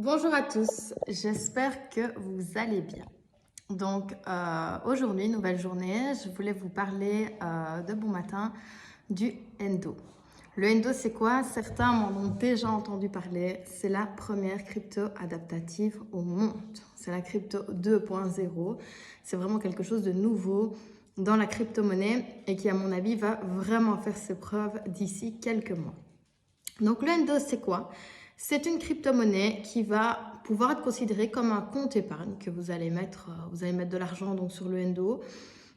Bonjour à tous, j'espère que vous allez bien. Donc aujourd'hui, nouvelle journée, je voulais vous parler de bon matin du Endo. Le Endo, c'est quoi? Certains m'en ont déjà entendu parler. C'est la première crypto adaptative au monde. C'est la crypto 2.0. C'est vraiment quelque chose de nouveau dans la crypto-monnaie et qui, à mon avis, va vraiment faire ses preuves d'ici quelques mois. Donc le Endo, c'est quoi? C'est une crypto-monnaie qui va pouvoir être considérée comme un compte épargne que vous allez mettre de l'argent donc sur le Endo.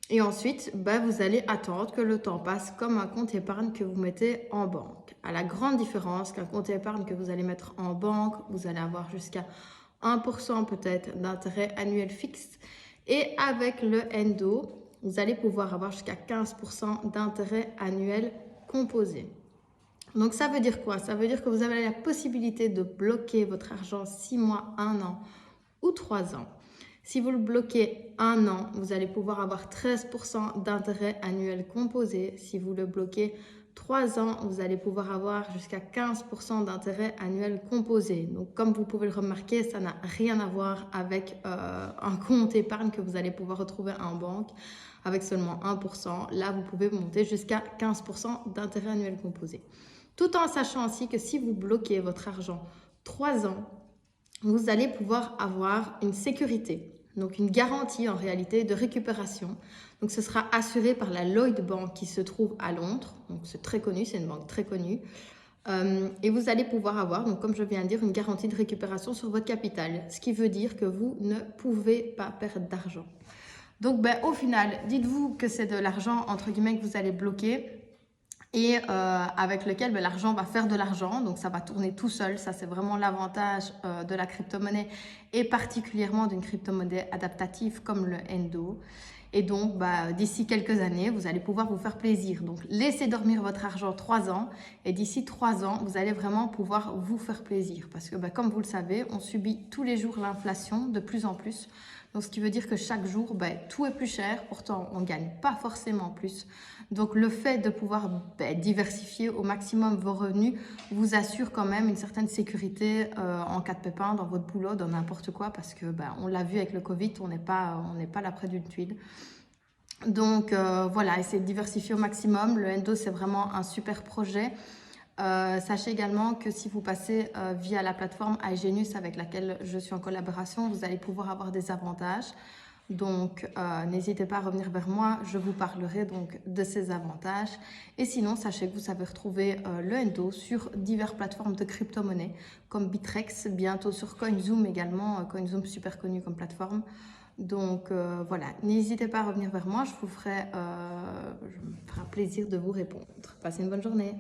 Et ensuite, vous allez attendre que le temps passe comme un compte épargne que vous mettez en banque. À la grande différence qu'un compte épargne que vous allez mettre en banque, vous allez avoir jusqu'à 1% peut-être d'intérêt annuel fixe. Et avec le Endo, vous allez pouvoir avoir jusqu'à 15% d'intérêt annuel composé. Donc ça veut dire quoi? Ça veut dire que vous avez la possibilité de bloquer votre argent 6 mois, 1 an ou 3 ans. Si vous le bloquez 1 an, vous allez pouvoir avoir 13% d'intérêt annuel composé. Si vous le bloquez 3 ans, vous allez pouvoir avoir jusqu'à 15% d'intérêt annuel composé. Donc comme vous pouvez le remarquer, ça n'a rien à voir avec un compte épargne que vous allez pouvoir retrouver en banque avec seulement 1%. Là, vous pouvez monter jusqu'à 15% d'intérêt annuel composé. Tout en sachant aussi que si vous bloquez votre argent 3 ans, vous allez pouvoir avoir une sécurité, donc une garantie en réalité de récupération. Donc ce sera assuré par la Lloyds Bank qui se trouve à Londres. Donc c'est très connu, c'est une banque très connue. Et vous allez pouvoir avoir, donc comme je viens de dire, une garantie de récupération sur votre capital. Ce qui veut dire que vous ne pouvez pas perdre d'argent. Donc au final, dites-vous que c'est de l'argent entre guillemets que vous allez bloquer et avec lequel l'argent va faire de l'argent, donc ça va tourner tout seul. Ça, c'est vraiment l'avantage de la crypto-monnaie et particulièrement d'une crypto-monnaie adaptative comme le Endo. Et donc, d'ici quelques années, vous allez pouvoir vous faire plaisir. Donc, laissez dormir votre argent 3 ans et d'ici 3 ans, vous allez vraiment pouvoir vous faire plaisir. Parce que, comme vous le savez, on subit tous les jours l'inflation de plus en plus. Donc, ce qui veut dire que chaque jour, tout est plus cher. Pourtant, on ne gagne pas forcément plus. Donc, le fait de pouvoir diversifier au maximum vos revenus vous assure quand même une certaine sécurité en cas de pépin dans votre boulot, dans n'importe quoi. Parce que, on l'a vu avec le Covid, on n'est pas là près d'une tuile. Donc, voilà, essayez de diversifier au maximum. Le Endo, c'est vraiment un super projet. Sachez également que si vous passez via la plateforme iGenius avec laquelle je suis en collaboration, vous allez pouvoir avoir des avantages. Donc, n'hésitez pas à revenir vers moi, je vous parlerai donc de ces avantages. Et sinon, sachez que vous savez retrouver le Endo sur diverses plateformes de crypto-monnaie comme Bitrex, bientôt sur CoinZoom également, CoinZoom super connu comme plateforme. Donc voilà, n'hésitez pas à revenir vers moi, je me ferai un plaisir de vous répondre. Passez une bonne journée.